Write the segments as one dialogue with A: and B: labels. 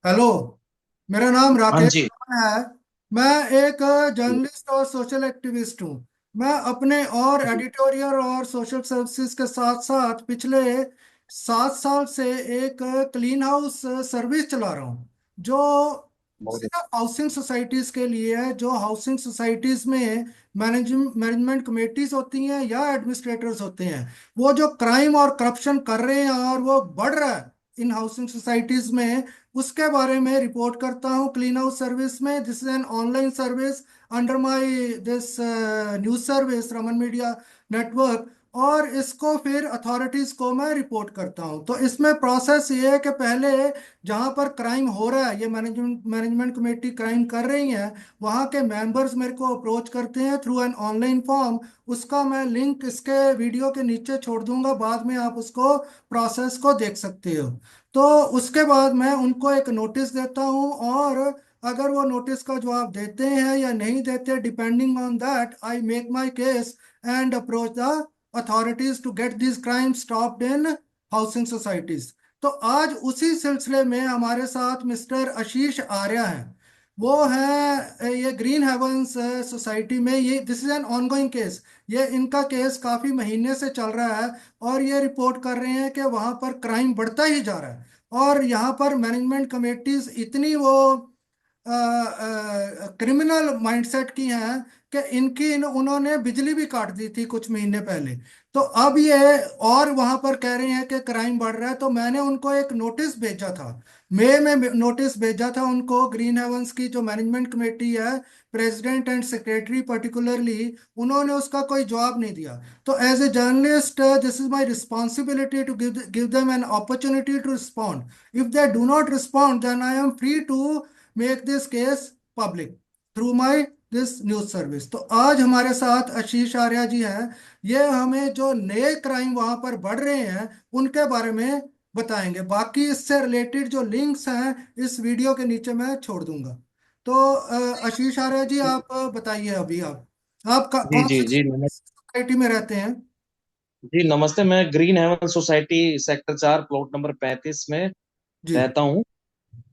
A: Hello. मेरा नाम
B: हाँ
A: राकेश
B: जी।
A: शर्मा है। मैं एक जर्नलिस्ट और सोशल एक्टिविस्ट हूँ। मैं अपने और
B: जी।
A: एडिटोरियल और सोशल सर्विसेज के साथ साथ पिछले 7 साल से एक क्लीन हाउस सर्विस चला रहा हूँ, जो
B: बहुत
A: सिर्फ हाउसिंग सोसाइटीज के लिए है। जो हाउसिंग सोसाइटीज में मैनेजमेंट कमेटीज होती हैं या एडमिनिस्ट्रेटर्स होते हैं, वो जो क्राइम और करप्शन कर रहे हैं और वो बढ़ रहा है इन हाउसिंग सोसाइटीज में, उसके बारे में रिपोर्ट करता हूँ क्लीन हाउस सर्विस में। This is an online service under my this news service Raman media network. और इसको फिर अथॉरिटीज को मैं रिपोर्ट करता हूँ। तो इसमें प्रोसेस ये है कि पहले जहाँ पर क्राइम हो रहा है, ये मैनेजमेंट कमेटी क्राइम कर रही है, वहाँ के मेंबर्स मेरे को अप्रोच करते हैं थ्रू एन ऑनलाइन फॉर्म। उसका मैं लिंक इसके वीडियो के नीचे छोड़ दूंगा, बाद में आप उसको प्रोसेस को देख सकते हो। तो उसके बाद मैं उनको एक नोटिस देता हूँ, और अगर वो नोटिस का जवाब देते हैं या नहीं देते, depending on that I make my case and approach the authorities to get this crime stopped in housing societies. तो आज उसी सिलसिले में हमारे साथ मिस्टर आशीष आर्या हैं। वो हैं ये ग्रीन हेवंस सोसाइटी में, ये this is an ongoing case. ये इनका केस काफी महीने से चल रहा है, और ये रिपोर्ट कर रहे हैं कि वहां पर क्राइम बढ़ता ही जा रहा है। और यहाँ पर मैनेजमेंट कमेटीज इतनी वो क्रिमिनल माइंडसेट की हैं कि उन्होंने बिजली भी काट दी थी कुछ महीने पहले। तो अब ये और वहां पर कह रहे हैं कि क्राइम बढ़ रहा है। तो मैंने उनको एक नोटिस भेजा था, मई में नोटिस भेजा था उनको, ग्रीन हेवंस की जो मैनेजमेंट कमेटी है, प्रेसिडेंट एंड सेक्रेटरी पर्टिकुलरली, उन्होंने उसका कोई जवाब नहीं दिया। तो as a journalist, this is my responsibility to give them an opportunity to respond. If they do not respond, then I am free to make this case public through my this news service. तो आज हमारे साथ आशीष आर्या जी हैं। ये हमें जो नए crime वहां पर बढ़ रहे हैं उनके बारे में बताएंगे। बाकी इससे रिलेटेड जो लिंक्स हैं इस वीडियो के नीचे मैं छोड़ दूंगा। तो आशीष आर्या जी, आप बताइए, अभी आप
B: जी
A: कौन
B: जी
A: सी
B: जी
A: सोसाइटी में रहते हैं?
B: जी नमस्ते। मैं Green Haven society sector 4 plot number 35 में
A: जी
B: रहता हूँ।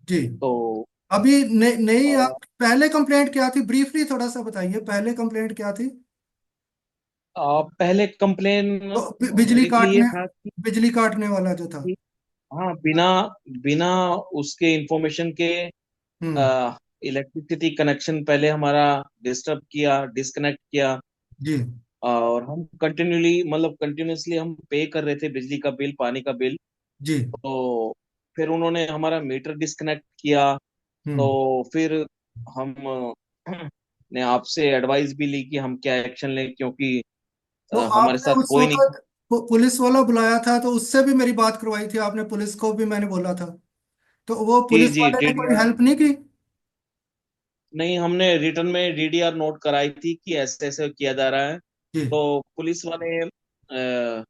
A: जी।
B: तो
A: अभी नई
B: अ,
A: आप पहले कंप्लेंट क्या थी, ब्रीफली थोड़ा सा बताइए, पहले कंप्लेंट क्या थी?
B: पहले कंप्लेन
A: तो
B: ब्रीफली ये था
A: बिजली काटने वाला जो था।
B: कि हाँ, बिना बिना उसके इंफॉर्मेशन के
A: हम्म।
B: इलेक्ट्रिसिटी कनेक्शन पहले हमारा डिस्टर्ब किया, डिस्कनेक्ट किया।
A: जी
B: और हम कंटिन्यूली मतलब कंटिन्यूसली हम पे कर रहे थे बिजली का बिल, पानी का बिल।
A: जी।
B: तो फिर उन्होंने हमारा मीटर डिस्कनेक्ट किया। तो
A: हम्म।
B: फिर हम ने आपसे एडवाइस भी ली कि हम क्या एक्शन लें, क्योंकि
A: तो
B: हमारे
A: आपने
B: साथ
A: उस
B: कोई नहीं।
A: वक्त पुलिस वाला बुलाया था, तो उससे भी मेरी बात करवाई थी आपने, पुलिस को भी मैंने बोला था। तो वो
B: जी
A: पुलिस
B: जी,
A: वाले ने कोई
B: डीडीआर।
A: हेल्प नहीं की?
B: नहीं, हमने रिटर्न में डीडीआर नोट कराई थी कि ऐसे ऐसे किया जा रहा है।
A: जी
B: तो पुलिस वाले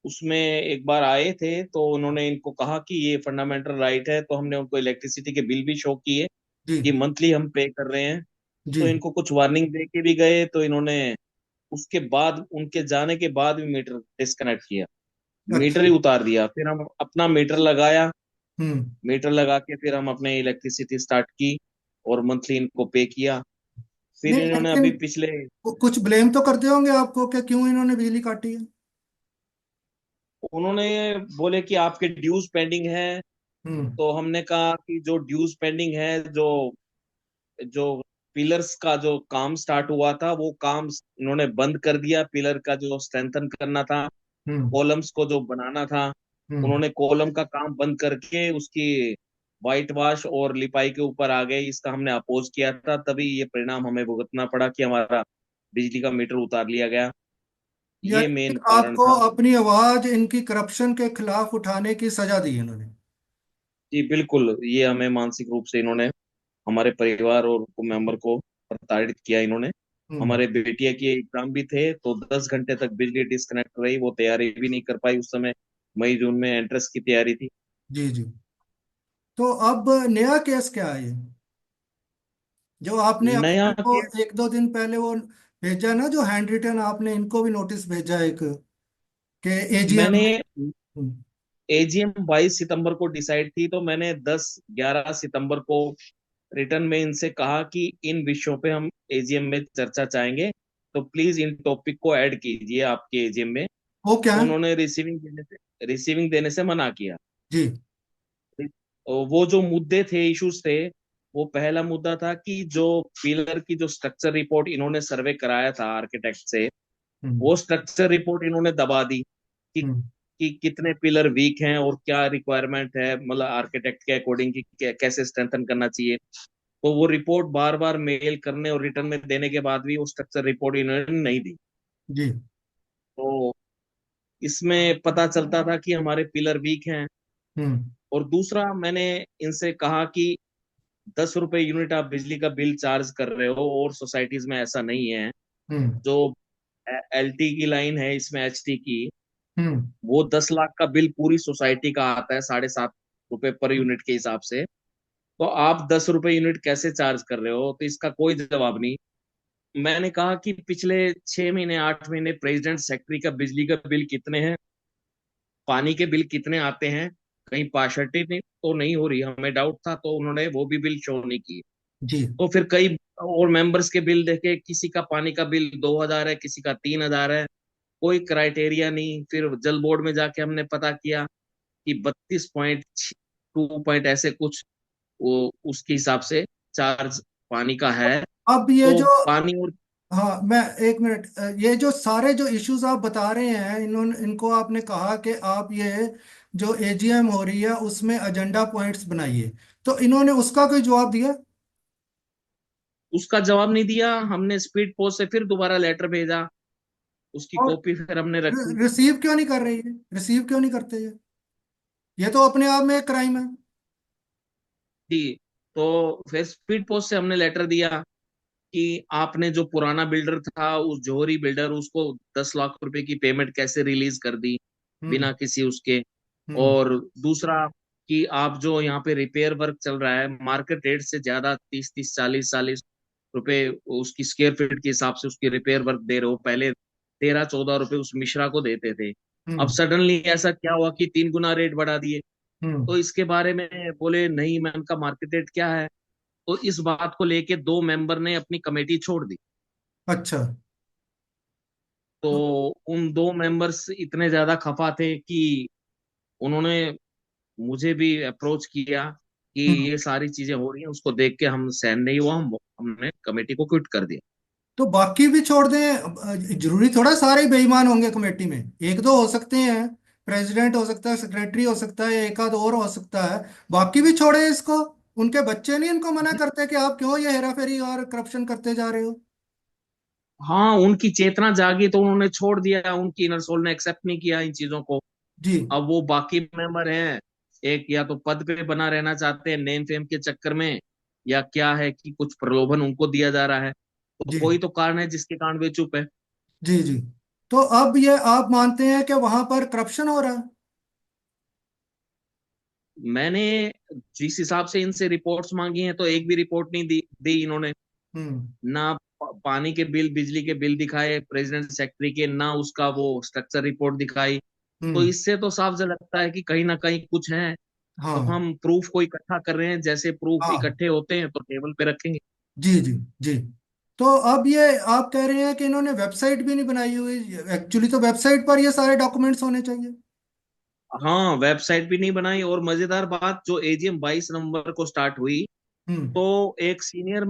B: उसमें एक बार आए थे, तो उन्होंने इनको कहा कि ये फंडामेंटल राइट है। तो हमने उनको इलेक्ट्रिसिटी के बिल भी शो किए
A: जी
B: कि मंथली हम पे कर रहे हैं।
A: जी।
B: तो इनको कुछ वार्निंग दे के भी गए, तो इन्होंने उसके बाद, उनके जाने के बाद भी मीटर डिस्कनेक्ट किया, मीटर
A: अच्छा।
B: ही उतार दिया। फिर हम अपना मीटर लगाया,
A: हम्म।
B: मीटर लगा के फिर हम अपने इलेक्ट्रिसिटी स्टार्ट की और मंथली इनको पे किया। फिर
A: नहीं,
B: इन्होंने
A: लेकिन
B: अभी पिछले,
A: कुछ ब्लेम तो करते होंगे आपको कि क्यों इन्होंने बिजली काटी है?
B: उन्होंने बोले कि आपके ड्यूज पेंडिंग है।
A: हम्म।
B: तो हमने कहा कि जो ड्यूज पेंडिंग है, जो जो पिलर्स का जो काम स्टार्ट हुआ था, वो काम इन्होंने बंद कर दिया। पिलर का जो स्ट्रेंथन करना था,
A: हम्म।
B: कॉलम्स को जो बनाना था,
A: हम्म।
B: उन्होंने कॉलम का काम बंद करके उसकी वाइट वॉश और लिपाई के ऊपर आ गए। इसका हमने अपोज किया था, तभी ये परिणाम हमें भुगतना पड़ा कि हमारा बिजली का मीटर उतार लिया गया। ये
A: यानी कि
B: मेन कारण
A: आपको
B: था।
A: अपनी आवाज इनकी करप्शन के खिलाफ उठाने की सजा दी इन्होंने?
B: जी बिल्कुल, ये हमें मानसिक रूप से इन्होंने, हमारे परिवार और मेंबर को प्रताड़ित किया इन्होंने।
A: हम्म।
B: हमारे बेटिया के एग्जाम भी थे, तो 10 घंटे तक बिजली डिस्कनेक्ट रही, वो तैयारी भी नहीं कर पाई उस समय। मई जून में एंट्रेंस की तैयारी थी।
A: जी जी। तो अब नया केस क्या है ये, जो आपने अभी
B: नया
A: मेरे को
B: केस,
A: 1-2 दिन पहले वो भेजा ना, जो हैंड रिटन आपने इनको भी नोटिस भेजा एक, के एजीएम
B: मैंने
A: में? हम्म।
B: एजीएम 22 सितंबर को डिसाइड थी, तो मैंने 10-11 सितंबर को रिटर्न में इनसे कहा कि इन विषयों पे हम एजीएम में चर्चा चाहेंगे, तो प्लीज इन टॉपिक को ऐड कीजिए आपके एजीएम में।
A: वो क्या
B: तो
A: है?
B: उन्होंने रिसीविंग देने से मना किया।
A: जी।
B: वो जो मुद्दे थे, इश्यूज थे, वो पहला मुद्दा था कि जो पिलर की जो स्ट्रक्चर रिपोर्ट इन्होंने सर्वे कराया था आर्किटेक्ट से,
A: हम्म।
B: वो स्ट्रक्चर रिपोर्ट इन्होंने दबा दी कि
A: हम्म।
B: कितने पिलर वीक हैं और क्या रिक्वायरमेंट है, मतलब आर्किटेक्ट के अकॉर्डिंग की कैसे स्ट्रेंथन करना चाहिए। तो वो रिपोर्ट बार बार मेल करने और रिटर्न में देने के बाद भी वो स्ट्रक्चर रिपोर्ट इन्होंने नहीं दी।
A: जी।
B: तो इसमें पता चलता था कि हमारे पिलर वीक हैं।
A: हम्म।
B: और दूसरा, मैंने इनसे कहा कि 10 रुपए यूनिट आप बिजली का बिल चार्ज कर रहे हो और सोसाइटीज में ऐसा नहीं है।
A: हम्म।
B: जो एलटी की लाइन है इसमें, एचटी की,
A: हम्म।
B: वो 10 लाख का बिल पूरी सोसाइटी का आता है 7.5 रुपए पर यूनिट के हिसाब से। तो आप 10 रुपए यूनिट कैसे चार्ज कर रहे हो? तो इसका कोई जवाब नहीं। मैंने कहा कि पिछले 6 महीने 8 महीने प्रेसिडेंट सेक्रेटरी का बिजली का बिल कितने हैं, पानी के बिल कितने आते हैं, कहीं पार्शलिटी नहीं तो नहीं हो रही, हमें डाउट था, तो उन्होंने वो भी बिल शो नहीं किए।
A: जी।
B: तो फिर कई और मेंबर्स के बिल देखे, किसी का पानी का बिल 2,000 है, किसी का 3,000 है, कोई क्राइटेरिया नहीं। फिर जल बोर्ड में जाके हमने पता किया कि 32.2 पॉइंट ऐसे कुछ वो उसके हिसाब से चार्ज पानी का है।
A: अब ये
B: तो
A: जो,
B: पानी और
A: हाँ मैं, एक मिनट, ये जो सारे जो इश्यूज आप बता रहे हैं, इन्होंने इनको आपने कहा कि आप ये जो एजीएम हो रही है उसमें एजेंडा पॉइंट्स बनाइए, तो इन्होंने उसका कोई जवाब दिया?
B: उसका जवाब नहीं दिया। हमने स्पीड पोस्ट से फिर दोबारा लेटर भेजा, उसकी
A: और
B: कॉपी फिर हमने रखी
A: रिसीव क्यों नहीं कर रही है? रिसीव क्यों नहीं करते ये तो अपने आप में एक क्राइम है।
B: थी। तो फिर स्पीड पोस्ट से हमने लेटर दिया कि आपने जो पुराना बिल्डर था, उस जौहरी बिल्डर, उसको 10 लाख रुपए की पेमेंट कैसे रिलीज कर दी
A: हम्म।
B: बिना किसी उसके।
A: हम्म।
B: और दूसरा कि आप जो यहाँ पे रिपेयर वर्क चल रहा है मार्केट रेट से ज्यादा, 30-30 40-40 रुपए उसकी स्क्वायर फीट के हिसाब से उसकी रिपेयर वर्क दे रहे हो। पहले 13-14 रुपए उस मिश्रा को देते थे, अब
A: हम्म।
B: सडनली ऐसा क्या हुआ कि 3 गुना रेट बढ़ा दिए।
A: हम्म।
B: तो इसके बारे में बोले नहीं मैम, का मार्केट रेट क्या है। तो इस बात को लेके 2 मेंबर ने अपनी कमेटी छोड़ दी।
A: अच्छा।
B: तो
A: तो
B: उन 2 मेंबर्स इतने ज्यादा खफा थे कि उन्होंने मुझे भी अप्रोच किया कि
A: हम्म।
B: ये सारी चीजें हो रही हैं, उसको देख के हम सहन नहीं हुआ, हमने कमेटी को क्विट कर दिया।
A: तो बाकी भी छोड़ दें? जरूरी थोड़ा सारे ही बेईमान होंगे कमेटी में, एक दो हो सकते हैं, प्रेसिडेंट हो सकता है, सेक्रेटरी हो सकता है, एक आध और हो सकता है। बाकी भी छोड़े इसको। उनके बच्चे नहीं इनको मना करते कि आप क्यों ये हेरा फेरी और करप्शन करते जा रहे हो?
B: हाँ, उनकी चेतना जागी तो उन्होंने छोड़ दिया, उनकी इनर सोल ने एक्सेप्ट नहीं किया इन चीजों को।
A: जी।
B: अब वो बाकी मेंबर हैं, एक या तो पद पे बना रहना चाहते हैं नेम फेम के चक्कर में, या क्या है कि कुछ प्रलोभन उनको दिया जा रहा है। तो
A: जी।
B: कोई तो कारण है जिसके कारण वे चुप है।
A: जी। जी। तो अब ये आप मानते हैं कि वहां पर करप्शन हो रहा है?
B: मैंने जिस हिसाब से इनसे रिपोर्ट्स मांगी हैं, तो एक भी रिपोर्ट नहीं दी इन्होंने।
A: हम्म।
B: ना पानी के बिल, बिजली के बिल दिखाए प्रेसिडेंट सेक्रेटरी के, ना उसका वो स्ट्रक्चर रिपोर्ट दिखाई। तो
A: हम्म।
B: इससे तो साफ लगता है कि कहीं ना कहीं कुछ है। तो
A: हाँ।
B: हम प्रूफ को इकट्ठा कर रहे हैं, जैसे प्रूफ
A: हाँ।
B: इकट्ठे होते हैं तो टेबल पे रखेंगे।
A: जी। जी। जी। तो अब ये आप कह रहे हैं कि इन्होंने वेबसाइट भी नहीं बनाई हुई? एक्चुअली तो वेबसाइट पर ये सारे डॉक्यूमेंट्स होने चाहिए।
B: हाँ, वेबसाइट भी नहीं बनाई। और मजेदार बात, जो एजीएम 22 नवंबर को स्टार्ट हुई,
A: हम्म।
B: तो एक सीनियर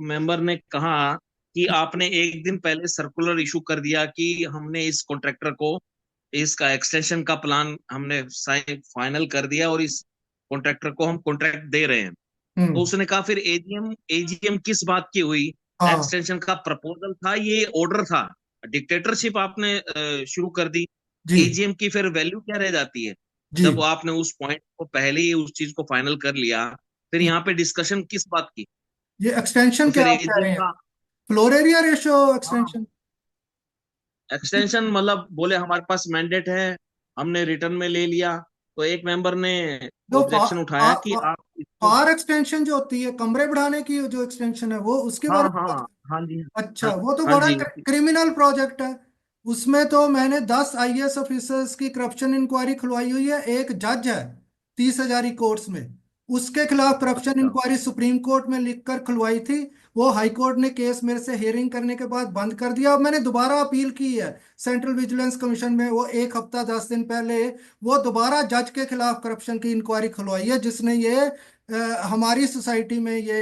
B: मेंबर ने कहा कि आपने एक दिन पहले सर्कुलर इशू कर दिया कि हमने इस कॉन्ट्रैक्टर को इसका एक्सटेंशन का प्लान हमने फाइनल कर दिया और इस कॉन्ट्रैक्टर को हम कॉन्ट्रैक्ट दे रहे हैं। तो
A: हम्म।
B: उसने कहा फिर एजीएम एजीएम किस बात की हुई?
A: हाँ।
B: एक्सटेंशन का प्रपोजल था, ये ऑर्डर था। डिक्टेटरशिप आपने शुरू कर दी।
A: जी।
B: एजीएम की फिर वैल्यू क्या रह जाती है
A: जी।
B: जब आपने उस पॉइंट को पहले ही उस चीज को फाइनल कर लिया? फिर यहाँ पे डिस्कशन किस बात की?
A: ये एक्सटेंशन
B: तो
A: क्या
B: फिर
A: आप कह
B: एजीएम
A: रहे हैं?
B: का,
A: फ्लोर एरिया रेशो
B: हाँ,
A: एक्सटेंशन?
B: एक्सटेंशन मतलब बोले हमारे पास मैंडेट है, हमने रिटर्न में ले लिया। तो एक मेंबर ने
A: जो
B: ऑब्जेक्शन उठाया कि आप इसको,
A: फार एक्सटेंशन जो होती है, कमरे बढ़ाने की जो एक्सटेंशन है, वो उसके
B: हाँ
A: बारे में
B: हाँ,
A: बात
B: हाँ जी,
A: कर-?
B: हाँ,
A: अच्छा, वो तो
B: हाँ
A: बड़ा
B: जी,
A: क्रिमिनल प्रोजेक्ट है। उसमें तो मैंने 10 IAS ऑफिसर्स की करप्शन इंक्वायरी खुलवाई हुई है। एक जज है 30 हजारी कोर्ट्स में, उसके खिलाफ करप्शन
B: अच्छा।
A: इंक्वायरी सुप्रीम कोर्ट में लिखकर खुलवाई थी। वो हाई कोर्ट ने केस मेरे से हियरिंग करने के बाद बंद कर दिया। अब मैंने दोबारा अपील की है सेंट्रल विजिलेंस कमीशन में, वो एक हफ्ता 10 दिन पहले वो दोबारा जज के खिलाफ करप्शन की इंक्वायरी खुलवाई है, जिसने ये हमारी सोसाइटी में ये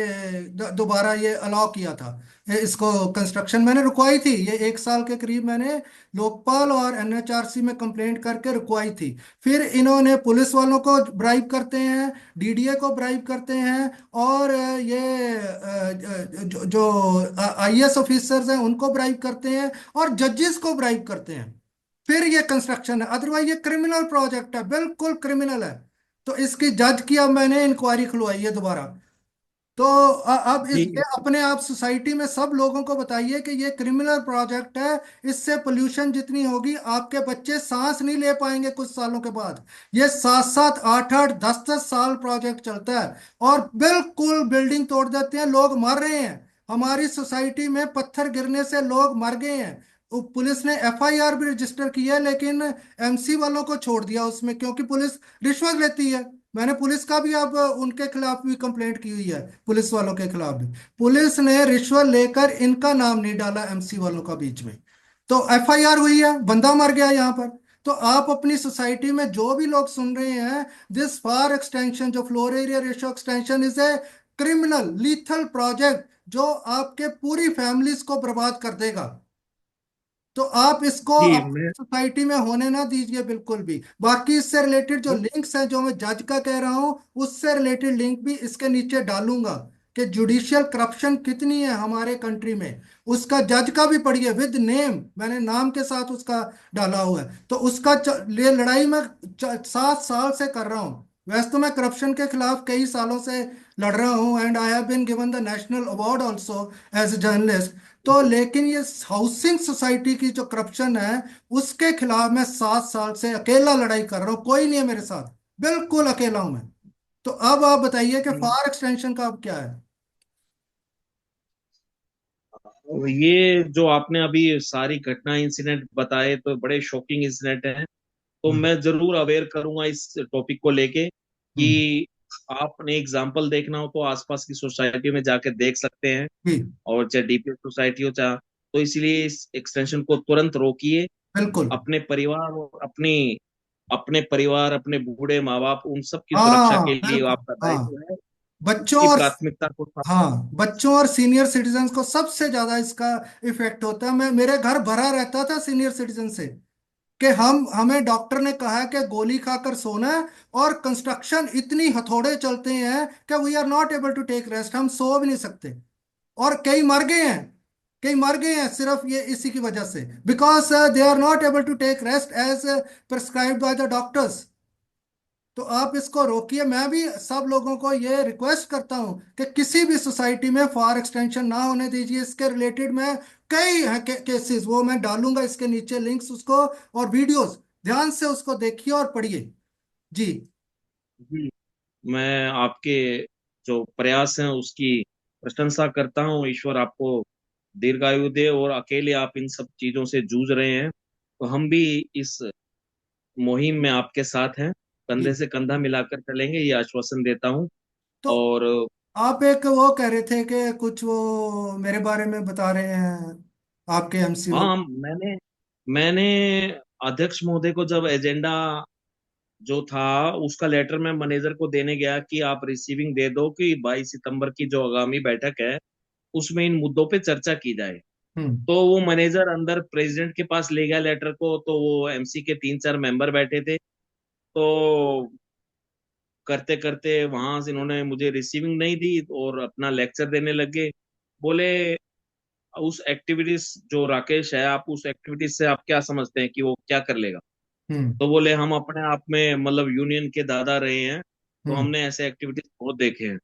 A: दोबारा ये अलाउ किया था। इसको कंस्ट्रक्शन मैंने रुकवाई थी, ये 1 साल के करीब मैंने लोकपाल और NHRC में कंप्लेंट करके रुकवाई थी। फिर इन्होंने पुलिस वालों को ब्राइब करते हैं, DDA को ब्राइब करते हैं, और जो IAS ऑफिसर्स हैं उनको ब्राइब करते हैं, और जजेस को ब्राइब करते हैं। फिर ये कंस्ट्रक्शन है, अदरवाइज ये क्रिमिनल प्रोजेक्ट है, बिल्कुल क्रिमिनल है। तो इसकी जज की अब मैंने इंक्वायरी खुलवाई है दोबारा। तो अब इस ये
B: जी
A: अपने आप सोसाइटी में सब लोगों को बताइए कि ये क्रिमिनल प्रोजेक्ट है। इससे पोल्यूशन जितनी होगी, आपके बच्चे सांस नहीं ले पाएंगे कुछ सालों के बाद। ये 7 7 8 8 10 10 साल प्रोजेक्ट चलता है, और बिल्कुल बिल्डिंग तोड़ देते हैं, लोग मर रहे हैं। हमारी सोसाइटी में पत्थर गिरने से लोग मर गए हैं। पुलिस ने FIR भी रजिस्टर की है, लेकिन MC वालों को छोड़ दिया उसमें, क्योंकि पुलिस रिश्वत लेती है। मैंने पुलिस का भी अब उनके खिलाफ भी कंप्लेंट की हुई है, पुलिस वालों के खिलाफ भी। पुलिस ने रिश्वत लेकर इनका नाम नहीं डाला MC वालों का बीच में, तो FIR हुई है, बंदा मर गया यहाँ पर। तो आप अपनी सोसाइटी में जो भी लोग सुन रहे हैं, दिस फार एक्सटेंशन, जो floor area ratio extension is a criminal lethal project, जो आपके पूरी फैमिलीज को बर्बाद कर देगा। तो आप इसको
B: जी।
A: अपनी
B: मैं
A: सोसाइटी में होने ना दीजिए बिल्कुल भी। बाकी इससे रिलेटेड जो लिंक्स हैं, जो मैं जज का कह रहा हूँ, उससे रिलेटेड लिंक भी इसके नीचे डालूंगा, कि जुडिशियल करप्शन कितनी है हमारे कंट्री में। उसका जज का भी पढ़िए विद नेम, मैंने नाम के साथ उसका डाला हुआ है। तो उसका ये लड़ाई मैं 7 साल से कर रहा हूँ। वैसे तो मैं करप्शन के खिलाफ कई सालों से लड़ रहा हूँ, and I have been given the national award also as a journalist. तो लेकिन ये हाउसिंग सोसाइटी की जो करप्शन है, उसके खिलाफ मैं 7 साल से अकेला लड़ाई कर रहा हूँ, कोई नहीं है मेरे साथ, बिल्कुल अकेला हूं मैं। तो अब आप बताइए कि फार एक्सटेंशन का अब क्या है।
B: ये जो आपने अभी सारी घटना इंसिडेंट बताए तो बड़े शॉकिंग इंसिडेंट हैं। तो
A: हम्म।
B: मैं जरूर अवेयर करूंगा इस टॉपिक को लेके
A: हम्म।
B: कि आपने एग्जाम्पल देखना हो तो आसपास की सोसाइटी में जाके देख सकते हैं।
A: जी।
B: और चाहे DPS सोसाइटी हो चाहे, तो इसलिए इस एक्सटेंशन को तुरंत रोकिए।
A: बिल्कुल।
B: अपने परिवार और अपने परिवार, अपने बूढ़े माँ बाप, उन सब की सुरक्षा
A: हाँ
B: के लिए
A: बिल्कुल।
B: आपका
A: हाँ,
B: दायित्व है।
A: बच्चों
B: उसकी
A: और
B: प्राथमिकता को
A: हाँ, बच्चों और सीनियर सिटीजन्स को सबसे ज्यादा इसका इफेक्ट होता है। मैं मेरे घर भरा रहता था सीनियर सिटीजन से, कि हमें डॉक्टर ने कहा है कि गोली खाकर सोना है, और कंस्ट्रक्शन इतनी हथौड़े चलते हैं कि we are not able to take rest, हम सो भी नहीं सकते। और कई मर गए हैं, कई मर गए हैं सिर्फ ये इसी की वजह से, because they are not able to take rest as prescribed by the doctors. तो आप इसको रोकिए। मैं भी सब लोगों को ये रिक्वेस्ट करता हूं कि किसी भी सोसाइटी में फार एक्सटेंशन ना होने दीजिए। इसके रिलेटेड मैं कई हैं केसेस, वो मैं डालूंगा इसके नीचे लिंक्स उसको, और वीडियोस, ध्यान से उसको देखिए और पढ़िए। जी।
B: जी। मैं आपके जो प्रयास हैं उसकी प्रशंसा करता हूँ। ईश्वर आपको दीर्घायु दे, और अकेले आप इन सब चीजों से जूझ रहे हैं तो हम भी इस मुहिम में आपके साथ हैं। कंधे
A: जी।
B: से कंधा मिलाकर चलेंगे, ये आश्वासन देता हूँ।
A: तो
B: और
A: आप एक वो कह रहे थे कि कुछ वो मेरे बारे में बता रहे हैं, आपके MC वो।
B: हाँ, मैंने मैंने अध्यक्ष महोदय को जब एजेंडा जो था उसका लेटर मैं मैनेजर को देने गया कि आप रिसीविंग दे दो कि 22 सितंबर की जो आगामी बैठक है उसमें इन मुद्दों पे चर्चा की जाए।
A: हम्म।
B: तो वो मैनेजर अंदर प्रेसिडेंट के पास ले गया लेटर को, तो वो MC के 3 4 मेंबर बैठे थे। तो करते करते वहां से इन्होंने मुझे रिसीविंग नहीं दी और अपना लेक्चर देने लगे। बोले, उस एक्टिविटीज जो राकेश है, आप उस एक्टिविटीज से आप क्या समझते हैं कि वो क्या कर लेगा?
A: हम्म।
B: तो बोले, हम अपने आप में मतलब यूनियन के दादा रहे हैं, तो
A: हम्म।
B: हमने ऐसे एक्टिविटीज बहुत देखे हैं।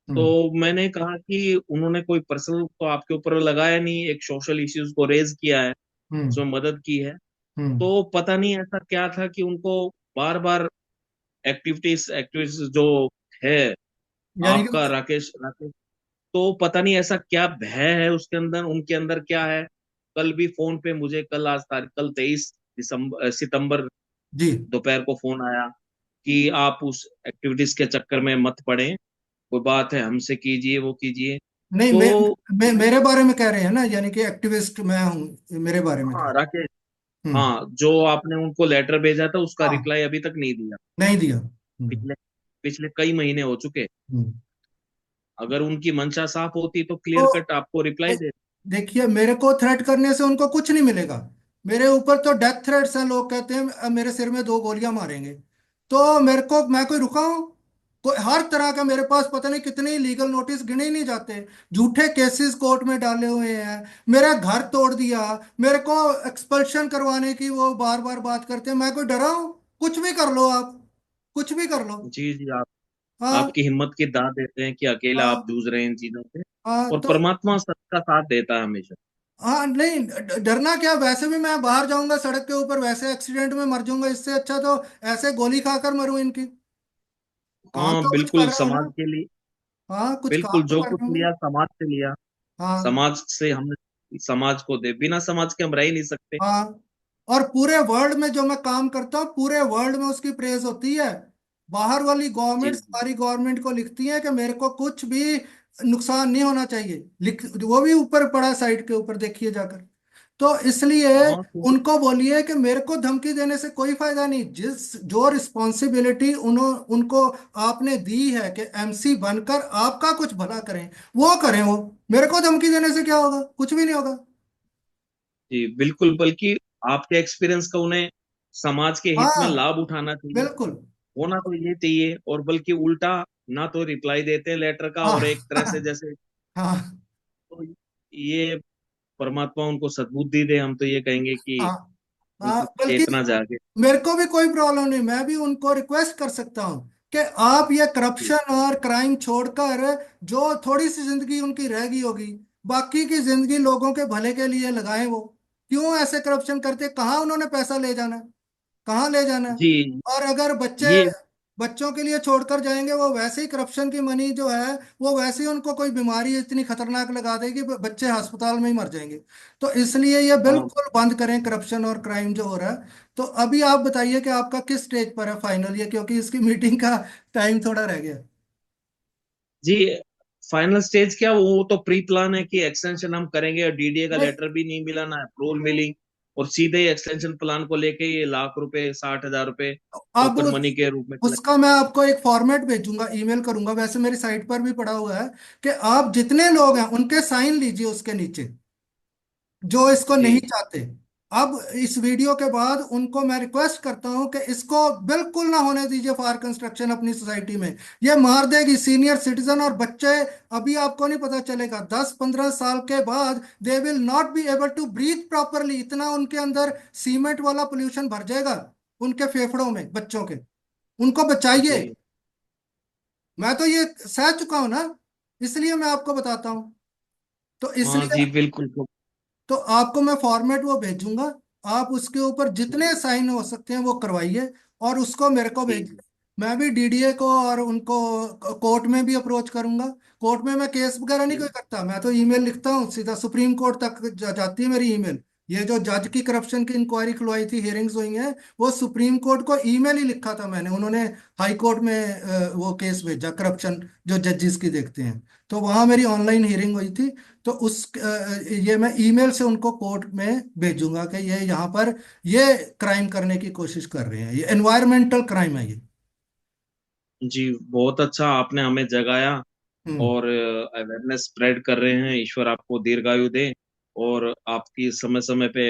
A: हम्म।
B: तो मैंने कहा कि उन्होंने कोई पर्सनल तो आपके ऊपर लगाया नहीं, एक सोशल इश्यूज को रेज किया है,
A: हम्म।
B: उसमें मदद की है।
A: हम्म।
B: तो पता नहीं ऐसा क्या था कि उनको बार बार एक्टिविटीज एक्टिविटीज जो है
A: यानी कि
B: आपका राकेश राकेश, तो पता नहीं ऐसा क्या भय है उसके अंदर, उनके अंदर क्या है कल भी फोन पे मुझे, कल आज तारीख, कल 23 सितंबर
A: जी।
B: दोपहर को फोन आया कि आप उस एक्टिविटीज के चक्कर में मत पड़े, कोई बात है हमसे कीजिए, वो कीजिए।
A: नहीं,
B: तो
A: मेरे बारे में कह रहे हैं ना, यानी कि एक्टिविस्ट मैं हूँ, मेरे बारे में कह
B: हाँ
A: रहे
B: राकेश,
A: हैं। हम्म।
B: हाँ जो आपने उनको लेटर भेजा था उसका
A: हाँ,
B: रिप्लाई अभी तक नहीं दिया।
A: नहीं दिया।
B: पिछले पिछले कई महीने हो चुके।
A: हम्म।
B: अगर उनकी मंशा साफ होती तो क्लियर
A: तो
B: कट आपको रिप्लाई दे।
A: देखिए, मेरे को थ्रेट करने से उनको कुछ नहीं मिलेगा। मेरे ऊपर तो डेथ थ्रेट्स हैं, लोग कहते हैं मेरे सिर में 2 गोलियां मारेंगे। तो मेरे को, मैं कोई रुका हूँ? कोई हर तरह का मेरे पास पता नहीं कितने लीगल नोटिस गिने ही नहीं जाते। झूठे केसेस कोर्ट में डाले हुए हैं। मेरा घर तोड़ दिया। मेरे को एक्सपल्शन करवाने की वो बार बार बात करते हैं। मैं कोई डरा हूँ? कुछ भी कर लो आप, कुछ भी कर लो।
B: जी जी, आप
A: हाँ।
B: आपकी हिम्मत की दाद देते हैं कि अकेला आप
A: हाँ।
B: जूझ रहे हैं इन चीजों से।
A: हाँ।
B: और
A: तो
B: परमात्मा सबका साथ देता है हमेशा।
A: हाँ, नहीं, डरना क्या, वैसे भी मैं बाहर जाऊंगा सड़क के ऊपर, वैसे एक्सीडेंट में मर जाऊंगा। इससे अच्छा तो ऐसे गोली खाकर मरूं इनकी। काम
B: हाँ
A: तो कुछ कर
B: बिल्कुल,
A: रहा हूं ना।
B: समाज के लिए।
A: हाँ, कुछ काम
B: बिल्कुल,
A: तो
B: जो
A: कर
B: कुछ
A: रहा हूँ ना।
B: लिया समाज से लिया।
A: हाँ।
B: समाज से हम समाज को दे, बिना समाज के हम रह ही नहीं सकते।
A: हाँ, और पूरे वर्ल्ड में जो मैं काम करता हूँ, पूरे वर्ल्ड में उसकी प्रेज होती है। बाहर वाली
B: जी
A: गवर्नमेंट्स
B: जी।
A: हमारी गवर्नमेंट को लिखती है कि मेरे को कुछ भी नुकसान नहीं होना चाहिए, लिख वो भी ऊपर पड़ा साइट के ऊपर, देखिए जाकर। तो इसलिए
B: हाँ तो
A: उनको बोलिए कि मेरे को धमकी देने से कोई फायदा नहीं। जिस जो रिस्पॉन्सिबिलिटी उनको आपने दी है कि एमसी बनकर आपका कुछ भला करें, वो करें वो। मेरे को धमकी देने से क्या होगा? कुछ भी नहीं होगा।
B: जी बिल्कुल, बल्कि आपके एक्सपीरियंस का उन्हें समाज के हित में
A: हाँ,
B: लाभ उठाना चाहिए।
A: बिल्कुल।
B: होना तो ये चाहिए, और बल्कि उल्टा, ना तो रिप्लाई देते हैं लेटर का,
A: हाँ।
B: और एक तरह से जैसे,
A: हाँ।
B: तो ये परमात्मा उनको सद्बुद्धि दे, हम तो ये कहेंगे कि
A: हाँ। हाँ,
B: उनकी
A: बल्कि
B: चेतना जागे।
A: मेरे को भी कोई प्रॉब्लम नहीं, मैं भी उनको रिक्वेस्ट कर सकता हूँ कि आप ये करप्शन और क्राइम छोड़कर, जो थोड़ी सी जिंदगी उनकी रह गई होगी, बाकी की जिंदगी लोगों के भले के लिए लगाएं। वो क्यों ऐसे करप्शन करते? कहाँ उन्होंने पैसा ले जाना है? कहाँ ले जाना है?
B: जी
A: और अगर बच्चे,
B: ये
A: बच्चों के लिए छोड़कर जाएंगे, वो वैसे ही करप्शन की मनी जो है, वो वैसे ही उनको कोई बीमारी इतनी खतरनाक लगा देगी, बच्चे अस्पताल में ही मर जाएंगे। तो इसलिए ये
B: हाँ
A: बिल्कुल बंद करें करप्शन और क्राइम जो हो रहा है। तो अभी आप बताइए कि आपका किस स्टेज पर है फाइनल ये, क्योंकि इसकी मीटिंग का टाइम थोड़ा रह गया।
B: जी, फाइनल स्टेज क्या, वो तो प्री प्लान है कि एक्सटेंशन हम करेंगे, और डीडीए का
A: नहीं,
B: लेटर भी नहीं मिला, ना अप्रूवल मिली, और सीधे ही एक्सटेंशन प्लान को लेके ये ₹1,00,000, ₹60,000
A: अब
B: टोकन मनी के रूप में
A: उसका मैं आपको एक फॉर्मेट भेजूंगा, ईमेल करूंगा, वैसे मेरी साइट पर भी पड़ा हुआ है, कि आप जितने लोग हैं उनके साइन लीजिए उसके नीचे, जो इसको नहीं
B: जी
A: चाहते। अब इस वीडियो के बाद उनको मैं रिक्वेस्ट करता हूं कि इसको बिल्कुल ना होने दीजिए फायर कंस्ट्रक्शन अपनी सोसाइटी में। ये मार देगी सीनियर सिटीजन और बच्चे। अभी आपको नहीं पता चलेगा, 10-15 साल के बाद they will not be able to breathe properly. इतना उनके अंदर सीमेंट वाला पोल्यूशन भर जाएगा, उनके फेफड़ों में, बच्चों के। उनको बचाइए।
B: जी।
A: मैं तो ये सह चुका हूं ना, इसलिए मैं आपको बताता हूं। तो
B: हाँ
A: इसलिए
B: जी बिल्कुल।
A: तो आपको मैं फॉर्मेट वो भेजूंगा। आप उसके ऊपर जितने साइन हो सकते हैं वो करवाइए, और उसको मेरे को
B: जी
A: भेजिए। मैं भी डीडीए को और उनको कोर्ट में भी अप्रोच करूंगा। कोर्ट में मैं केस वगैरह नहीं
B: जी
A: कोई करता, मैं तो ईमेल लिखता हूँ, सीधा सुप्रीम कोर्ट तक जाती है मेरी ईमेल। ये जो जज की करप्शन की इंक्वायरी खुलवाई थी, हियरिंग्स हुई हैं, वो सुप्रीम कोर्ट को ईमेल ही लिखा था मैंने। उन्होंने हाई कोर्ट में वो केस भेजा, करप्शन जो जजेस की देखते हैं। तो वहां मेरी ऑनलाइन हियरिंग हुई थी। तो ये मैं ईमेल से उनको कोर्ट में भेजूंगा कि ये यहाँ पर ये क्राइम करने की कोशिश कर रहे हैं, ये एनवायरमेंटल क्राइम है ये।
B: जी, बहुत अच्छा आपने हमें जगाया,
A: हम्म।
B: और अवेयरनेस स्प्रेड कर रहे हैं। ईश्वर आपको दीर्घायु दे, और आपकी समय समय पे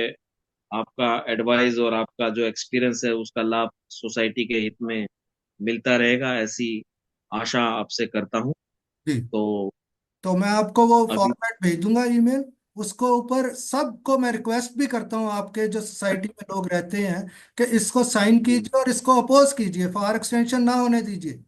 B: आपका एडवाइस और आपका जो एक्सपीरियंस है उसका लाभ सोसाइटी के हित में मिलता रहेगा, ऐसी आशा आपसे करता हूँ।
A: जी।
B: तो
A: तो मैं आपको वो
B: अभी
A: फॉर्मेट भेज दूंगा ईमेल। उसको ऊपर सबको मैं रिक्वेस्ट भी करता हूँ, आपके जो सोसाइटी में लोग रहते हैं, कि इसको साइन
B: जी
A: कीजिए और इसको अपोज कीजिए, फायर एक्सटेंशन ना होने दीजिए।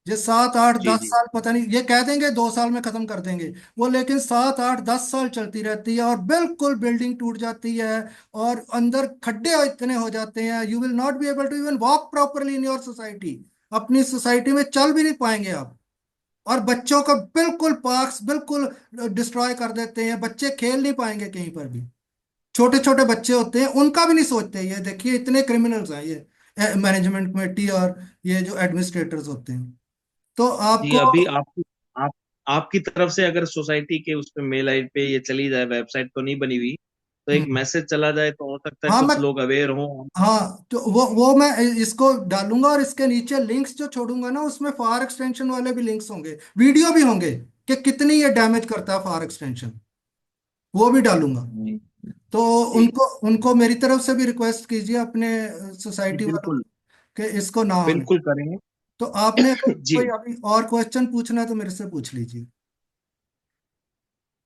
A: ये 7-8-10 साल,
B: जी
A: पता नहीं, ये कह देंगे 2 साल में खत्म कर देंगे वो, लेकिन 7-8-10 साल चलती रहती है और बिल्कुल बिल्डिंग टूट जाती है, और अंदर खड्डे इतने हो जाते हैं, you will not be able to even walk properly in your society. अपनी सोसाइटी में चल भी नहीं पाएंगे आप। और बच्चों का बिल्कुल पार्क्स बिल्कुल डिस्ट्रॉय कर देते हैं, बच्चे खेल नहीं पाएंगे कहीं पर भी। छोटे छोटे बच्चे होते हैं, उनका भी नहीं सोचते। ये देखिए इतने क्रिमिनल्स हैं ये मैनेजमेंट कमेटी और ये जो एडमिनिस्ट्रेटर्स होते हैं। तो
B: जी
A: आपको,
B: अभी आप आपकी तरफ से अगर सोसाइटी के उस पे मेल आई पे ये चली जाए, वेबसाइट तो नहीं बनी हुई, तो एक
A: हम्म,
B: मैसेज चला जाए तो हो सकता है
A: हाँ मैं,
B: कुछ लोग अवेयर हों।
A: हाँ तो वो मैं इसको डालूंगा, और इसके नीचे लिंक्स जो छोड़ूंगा ना, उसमें फायर एक्सटेंशन वाले भी लिंक्स होंगे, वीडियो भी होंगे कि कितनी ये डैमेज करता है फायर एक्सटेंशन, वो भी डालूंगा।
B: जी
A: तो
B: जी
A: उनको उनको मेरी तरफ से भी रिक्वेस्ट कीजिए अपने
B: जी,
A: सोसाइटी वालों को
B: बिल्कुल
A: कि इसको ना होने।
B: बिल्कुल करेंगे।
A: तो आपने अगर
B: जी,
A: कोई अभी और क्वेश्चन पूछना है तो मेरे से पूछ लीजिए।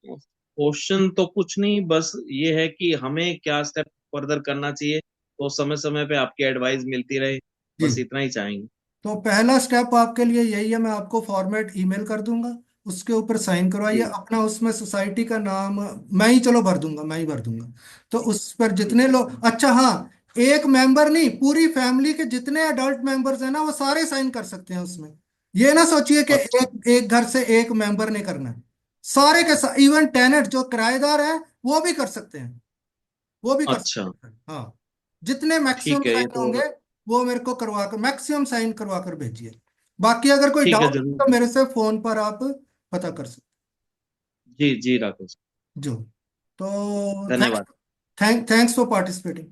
B: क्वेश्चन तो कुछ नहीं, बस ये है कि हमें क्या स्टेप फर्दर करना चाहिए, तो समय समय पे आपकी एडवाइस मिलती रहे,
A: जी,
B: बस इतना ही चाहेंगे।
A: तो पहला स्टेप आपके लिए यही है, मैं आपको फॉर्मेट ईमेल कर दूंगा, उसके ऊपर साइन करवाइए
B: जी
A: अपना, उसमें सोसाइटी का नाम मैं ही चलो भर दूंगा, मैं ही भर दूंगा। तो उस पर
B: ठीक
A: जितने
B: है।
A: लोग, अच्छा हाँ, एक मेंबर नहीं, पूरी फैमिली के जितने अडल्ट मेंबर्स हैं ना वो सारे साइन कर सकते हैं उसमें। ये ना सोचिए कि
B: अच्छा
A: एक एक घर से एक मेंबर ने करना है, सारे के साथ, इवन टेनेंट जो किराएदार हैं वो भी कर सकते हैं, वो भी कर
B: अच्छा,
A: सकते हैं, हाँ। जितने मैक्सिमम
B: ठीक है, ये
A: साइन
B: तो
A: होंगे वो मेरे को करवा कर, मैक्सिमम साइन करवा कर भेजिए। बाकी अगर कोई
B: ठीक है,
A: डाउट
B: जरूर।
A: तो मेरे से फोन पर आप पता कर सकते
B: जी जी राकेश,
A: हैं। जो, तो
B: धन्यवाद।
A: Thanks for participating.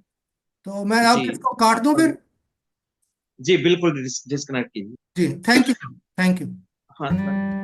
A: तो मैं
B: जी,
A: अब इसको काट दूं फिर।
B: जी बिल्कुल डिस्कनेक्ट कीजिए।
A: जी, थैंक यू। Thank you.
B: हाँ।